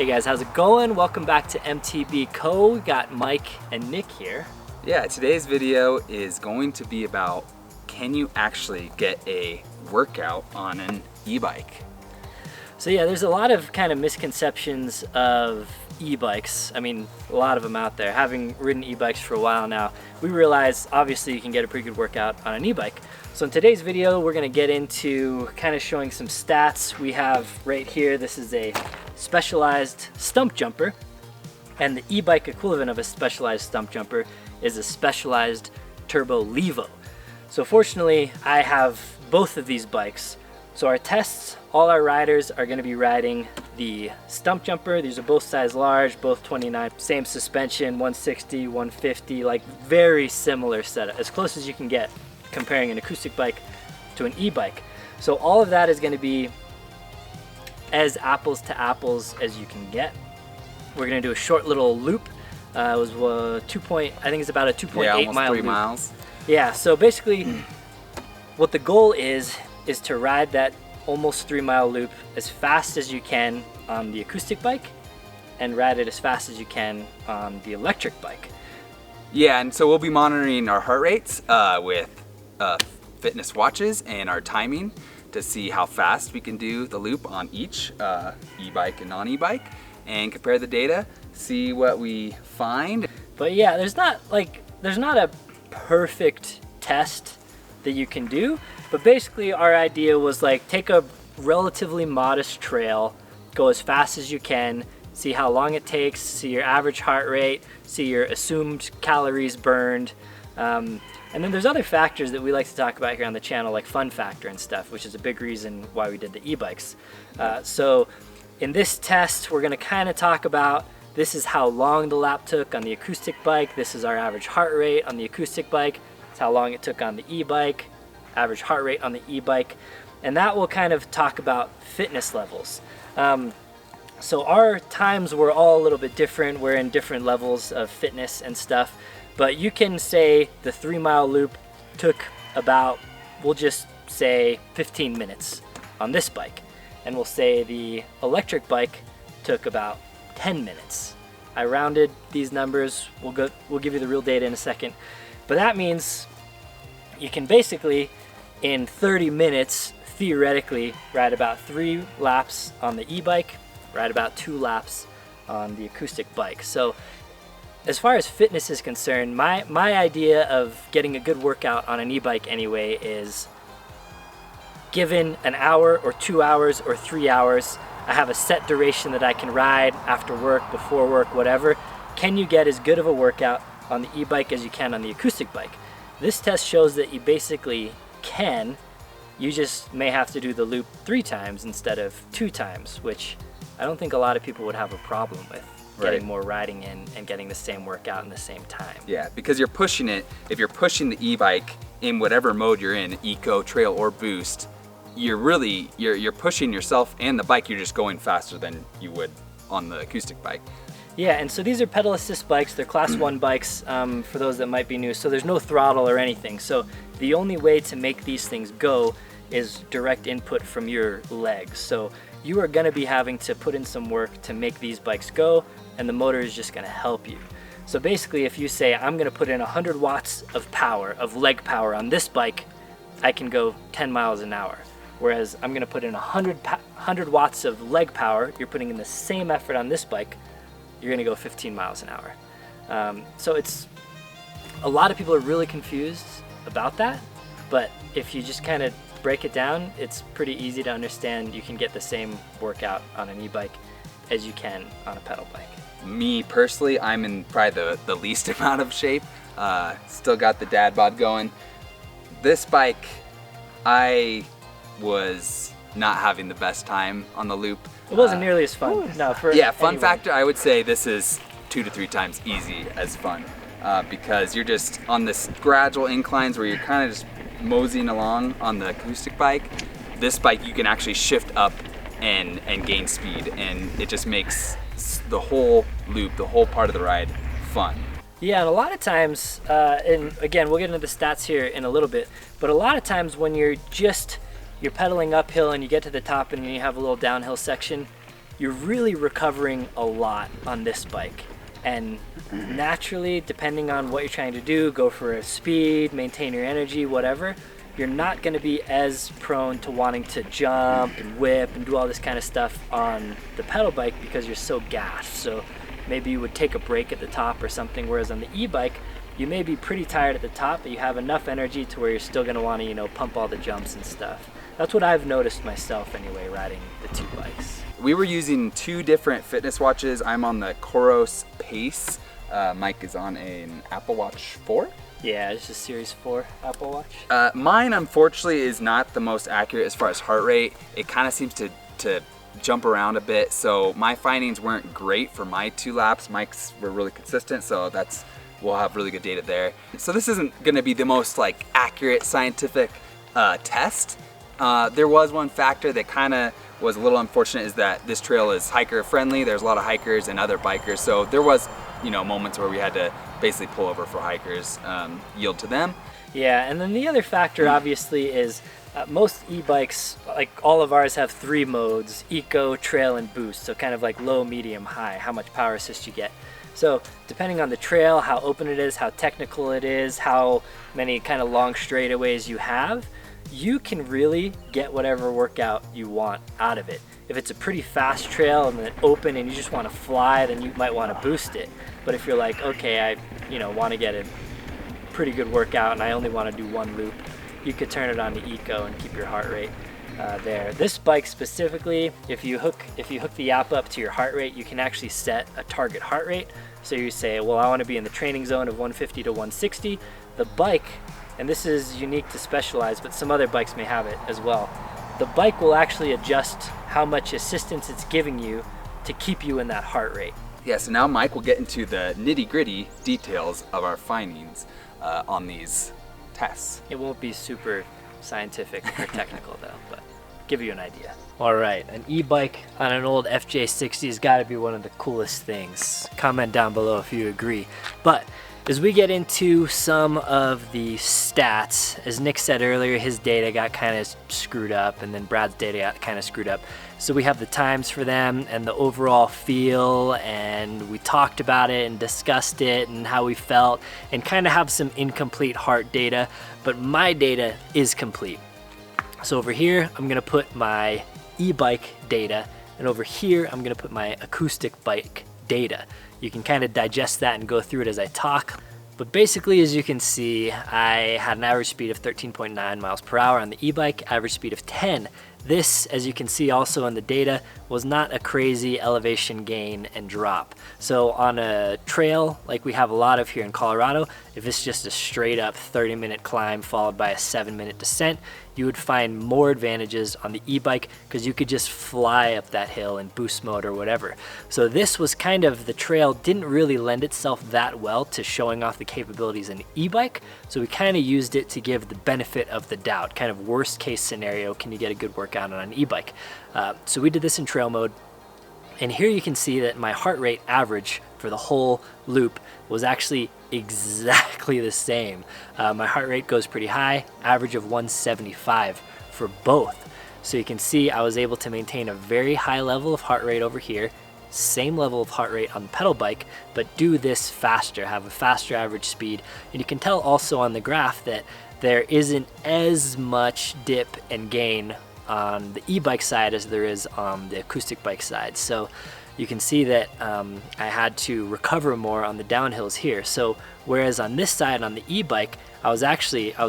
Hey guys, how's it going? Welcome back to MTB Co. We got Mike and Nick here. Yeah, today's video is going to be about, can you actually get a workout on an e-bike? So yeah, there's a lot of kind of misconceptions of e-bikes. I mean, a lot of them out there. Having ridden e-bikes for a while now, we realize obviously you can get a pretty good workout on an e-bike. So in today's video, we're gonna get into kind of showing some stats. We have right here, this is a specialized Stumpjumper, and the e-bike equivalent of a specialized Stumpjumper is a specialized Turbo Levo. So fortunately, I have both of these bikes. So our tests, all our riders are going to be riding the Stumpjumper. These are both size large, both 29, same suspension, 160, 150, like very similar setup, as close as you can get comparing an acoustic bike to an e-bike. So all of that is going to be as apples to apples as you can get. We're going to do a short little loop. It was I think it's about a 2.8 mile 3 loop. miles. Yeah, so basically what the goal is to ride that almost 3 mile loop as fast as you can on the acoustic bike and ride it as fast as you can on the electric bike. Yeah, and so we'll be monitoring our heart rates with fitness watches and our timing to see how fast we can do the loop on each e-bike and non-e-bike, and compare the data, see what we find. But yeah, there's not a perfect test that you can do, but basically our idea was like, take a relatively modest trail, go as fast as you can, see how long it takes, see your average heart rate, see your assumed calories burned, and then there's other factors that we like to talk about here on the channel, like fun factor and stuff, which is a big reason why we did the e-bikes. So in this test, we're gonna kind of talk about, this is how long the lap took on the acoustic bike, this is our average heart rate on the acoustic bike, it's how long it took on the e-bike, average heart rate on the e-bike, and that will kind of talk about fitness levels. So our times were all a little bit different. We're in different levels of fitness and stuff, but you can say the 3 mile loop took about, we'll just say 15 minutes on this bike, and we'll say the electric bike took about 10 minutes. I rounded these numbers. We'll give you the real data in a second, but that means you can basically in 30 minutes theoretically ride about 3 laps on the e-bike, ride about 2 laps on the acoustic bike. So as far as fitness is concerned, my idea of getting a good workout on an e-bike anyway is, given an hour or 2 hours or 3 hours, I have a set duration that I can ride after work, before work, whatever. Can you get as good of a workout on the e-bike as you can on the acoustic bike? This test shows that you basically can. You just may have to do the loop 3 times instead of 2 times, which I don't think a lot of people would have a problem with, getting more riding in and getting the same workout in the same time. Yeah, because you're pushing it, if you're pushing the e-bike in whatever mode you're in, eco, trail, or boost, you're pushing yourself and the bike, you're just going faster than you would on the acoustic bike. Yeah, and so these are pedal assist bikes. They're class 1 bikes for those that might be new. So there's no throttle or anything. So the only way to make these things go is direct input from your legs. So you are gonna be having to put in some work to make these bikes go, and the motor is just gonna help you. So basically, if you say, I'm gonna put in 100 watts of power, of leg power on this bike, I can go 10 miles an hour. Whereas I'm gonna put in 100 watts of leg power, you're putting in the same effort on this bike, you're gonna go 15 miles an hour. So it's, a lot of people are really confused about that, but if you just kind of break it down, it's pretty easy to understand. You can get the same workout on an e-bike as you can on a pedal bike. Me personally, I'm in probably the least amount of shape. Still got the dad bod going. This bike, I was not having the best time on the loop. It wasn't nearly as fun. No, yeah, fun factor, I would say this is 2 to 3 times easy as fun, because you're just on this gradual inclines where you're kind of just moseying along on the acoustic bike. This bike, you can actually shift up and gain speed, and it just makes the whole loop, the whole part of the ride, fun. Yeah, and a lot of times, and again, we'll get into the stats here in a little bit, but a lot of times when you're pedaling uphill and you get to the top and you have a little downhill section, you're really recovering a lot on this bike. And naturally, depending on what you're trying to do, go for a speed, maintain your energy, whatever, you're not going to be as prone to wanting to jump and whip and do all this kind of stuff on the pedal bike because you're so gassed. So maybe you would take a break at the top or something, whereas on the e-bike, you may be pretty tired at the top, but you have enough energy to where you're still going to want to, you know, pump all the jumps and stuff. That's what I've noticed myself anyway, riding the two bikes. We were using 2 different fitness watches. I'm on the Coros Pace. Mike is on an Apple Watch 4. Yeah, it's a Series 4 Apple Watch. Mine, unfortunately, is not the most accurate as far as heart rate. It kind of seems to jump around a bit, so my findings weren't great for my 2 laps. Mike's were really consistent, so we'll have really good data there. So this isn't going to be the most like accurate scientific test. There was one factor that kind of was a little unfortunate, is that this trail is hiker friendly. There's a lot of hikers and other bikers, so there was, you know, moments where we had to basically pull over for hikers, yield to them. Yeah, and then the other factor obviously is most e-bikes, like all of ours, have 3 modes: eco, trail, and boost. So kind of like low, medium, high, how much power assist you get. So depending on the trail, how open it is, how technical it is, how many kind of long straightaways you have, you can really get whatever workout you want out of it. If it's a pretty fast trail and then open and you just want to fly, then you might want to boost it. But if you're like, okay, I want to get a pretty good workout and I only want to do 1 loop, you could turn it on to eco and keep your heart rate there. This bike specifically, if you hook the app up to your heart rate, you can actually set a target heart rate. So you say, well, I want to be in the training zone of 150 to 160. The bike, and this is unique to Specialized, but some other bikes may have it as well, the bike will actually adjust how much assistance it's giving you to keep you in that heart rate. Yeah, so now Mike will get into the nitty-gritty details of our findings on these tests. It won't be super scientific or technical though, but give you an idea. All right, an e-bike on an old FJ60 has got to be one of the coolest things. Comment down below if you agree. But as we get into some of the stats, as Nick said earlier, his data got kind of screwed up, and then Brad's data got kind of screwed up. So we have the times for them and the overall feel, and we talked about it and discussed it and how we felt, and kind of have some incomplete heart data, but my data is complete. So over here, I'm gonna put my e-bike data, and over here, I'm gonna put my acoustic bike data. You can kind of digest that and go through it as I talk. But basically, as you can see, I had an average speed of 13.9 miles per hour on the e-bike, average speed of 10. This, as you can see also in the data, was not a crazy elevation gain and drop. So on a trail like we have a lot of here in Colorado, if it's just a straight up 30-minute climb followed by a 7-minute descent, you would find more advantages on the e-bike because you could just fly up that hill in boost mode or whatever. So this was kind of, the trail didn't really lend itself that well to showing off the capabilities in an e-bike, so we kind of used it to give the benefit of the doubt, kind of worst case scenario, can you get a good workout on an e-bike? So we did this in trail mode, and here you can see that my heart rate average for the whole loop was actually exactly the same. My heart rate goes pretty high, average of 175 for both. So you can see I was able to maintain a very high level of heart rate over here, same level of heart rate on the pedal bike, but do this faster, have a faster average speed. And you can tell also on the graph that there isn't as much dip and gain on the e-bike side as there is on the acoustic bike side. So you can see that I had to recover more on the downhills here. So whereas on this side on the e-bike, I was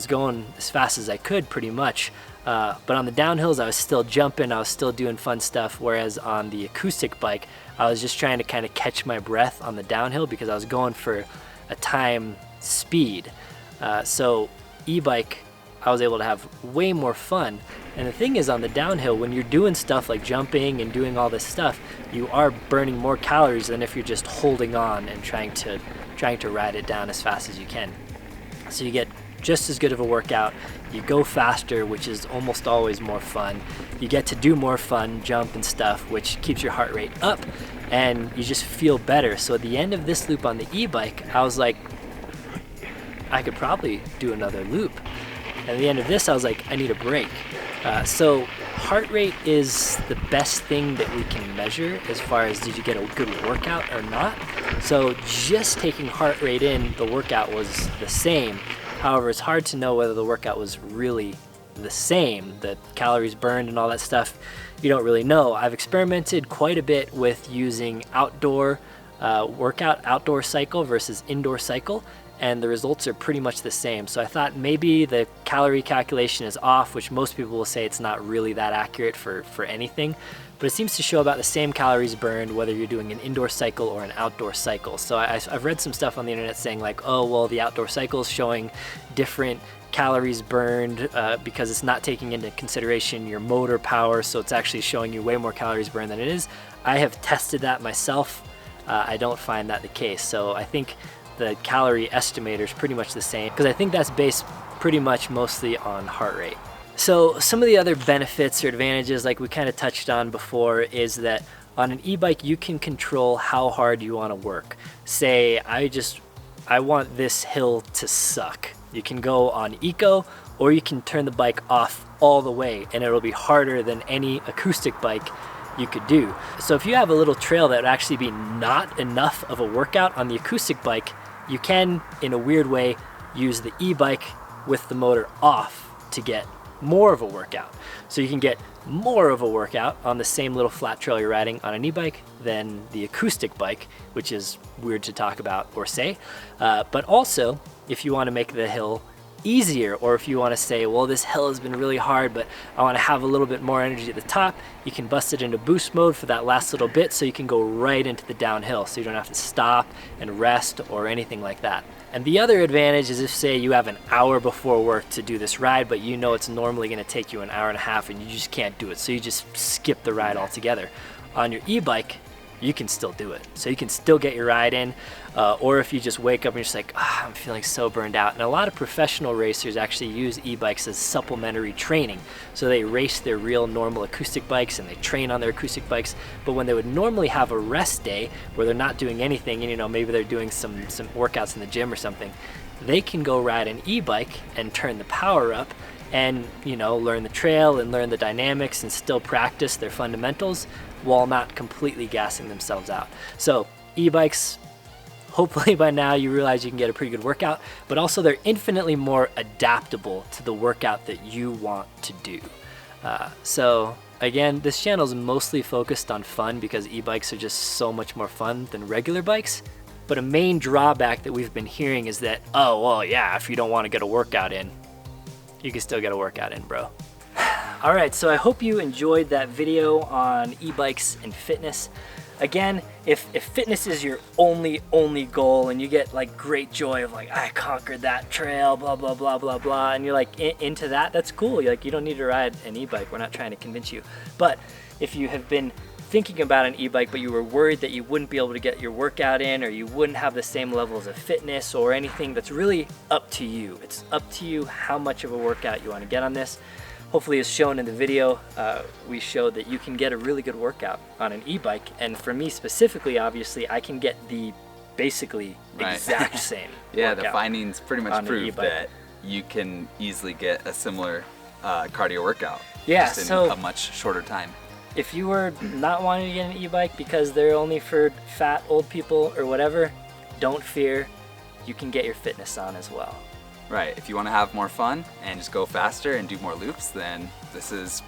going as fast as I could pretty much, but on the downhills I was still jumping, I was still doing fun stuff, whereas on the acoustic bike I was just trying to kind of catch my breath on the downhill because I was going for a time speed. So e-bike, I was able to have way more fun. And the thing is, on the downhill, when you're doing stuff like jumping and doing all this stuff, you are burning more calories than if you're just holding on and trying to ride it down as fast as you can. So you get just as good of a workout. You go faster, which is almost always more fun. You get to do more fun, jump and stuff, which keeps your heart rate up, and you just feel better. So at the end of this loop on the e-bike, I was like, I could probably do another loop. At the end of this, I was like, I need a break. So heart rate is the best thing that we can measure as far as did you get a good workout or not. So just taking heart rate in, the workout was the same. However, it's hard to know whether the workout was really the same. The calories burned and all that stuff, you don't really know. I've experimented quite a bit with using outdoor workout, outdoor cycle versus indoor cycle, and the results are pretty much the same. So I thought maybe the calorie calculation is off, which most people will say it's not really that accurate for anything, but it seems to show about the same calories burned whether you're doing an indoor cycle or an outdoor cycle. So I've read some stuff on the internet saying like, oh, well, the outdoor cycle is showing different calories burned because it's not taking into consideration your motor power, so it's actually showing you way more calories burned than it is. I have tested that myself. I don't find that the case. So I think the calorie estimator is pretty much the same, because I think that's based pretty much mostly on heart rate. So some of the other benefits or advantages, like we kind of touched on before, is that on an e-bike you can control how hard you want to work. Say I want this hill to suck. You can go on eco, or you can turn the bike off all the way and it'll be harder than any acoustic bike you could do. So if you have a little trail that would actually be not enough of a workout on the acoustic bike, you can, in a weird way, use the e-bike with the motor off to get more of a workout. So you can get more of a workout on the same little flat trail you're riding on an e-bike than the acoustic bike, which is weird to talk about or say. But also, if you want to make the hill easier, or if you want to say, well, this hill has been really hard, but I want to have a little bit more energy at the top, you can bust it into boost mode for that last little bit so you can go right into the downhill, so you don't have to stop and rest or anything like that. And the other advantage is if, say, you have an hour before work to do this ride, but you know it's normally going to take you an hour and a half and you just can't do it, so you just skip the ride altogether. On your e-bike, you can still do it. So you can still get your ride in, or if you just wake up and you're just like, I'm feeling so burned out. And a lot of professional racers actually use e-bikes as supplementary training. So they race their real normal acoustic bikes and they train on their acoustic bikes, but when they would normally have a rest day where they're not doing anything, and you know, maybe they're doing some workouts in the gym or something, they can go ride an e-bike and turn the power up and, you know, learn the trail and learn the dynamics and still practice their fundamentals while not completely gassing themselves out. So e-bikes, hopefully by now you realize you can get a pretty good workout, but also they're infinitely more adaptable to the workout that you want to do. So again, this channel is mostly focused on fun because e-bikes are just so much more fun than regular bikes. But a main drawback that we've been hearing is that, oh, well, yeah, if you don't want to get a workout in, you can still get a workout in, bro. All right, so I hope you enjoyed that video on e-bikes and fitness. Again, if fitness is your only goal and you get like great joy of like, I conquered that trail, blah, blah, blah, blah, blah, and you're like into that, that's cool. You're like, you don't need to ride an e-bike. We're not trying to convince you. But if you have been thinking about an e-bike, but you were worried that you wouldn't be able to get your workout in, or you wouldn't have the same levels of fitness or anything, that's really up to you. It's up to you how much of a workout you want to get on this. Hopefully, as shown in the video, we showed that you can get a really good workout on an e-bike. And for me specifically, obviously, I can get the basically exact same Yeah, workout the findings pretty much prove that you can easily get a similar cardio workout just in a much shorter time. If you were not wanting to get an e-bike because they're only for fat old people or whatever, don't fear, you can get your fitness on as well. Right, if you want to have more fun and just go faster and do more loops, then this is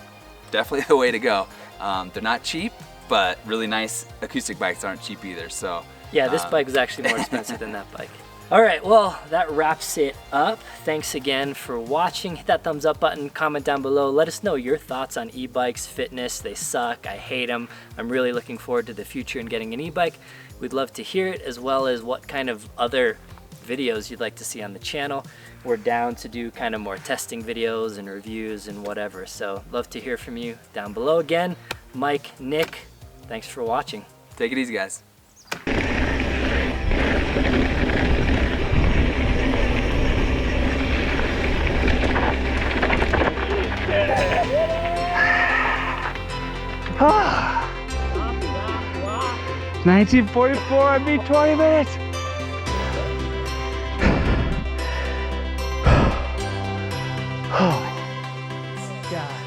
definitely the way to go. They're not cheap, but really nice acoustic bikes aren't cheap either, so. Yeah, this bike is actually more expensive than that bike. All right, well, that wraps it up. Thanks again for watching. Hit that thumbs up button, comment down below. Let us know your thoughts on e-bikes, fitness. They suck, I hate them. I'm really looking forward to the future and getting an e-bike. We'd love to hear it, as well as what kind of other videos you'd like to see on the channel. We're down to do kind of more testing videos and reviews and whatever. So love to hear from you down below. Again, Mike, Nick, thanks for watching. Take it easy, guys. Ah. 1944, I beat 20 minutes. Oh, God.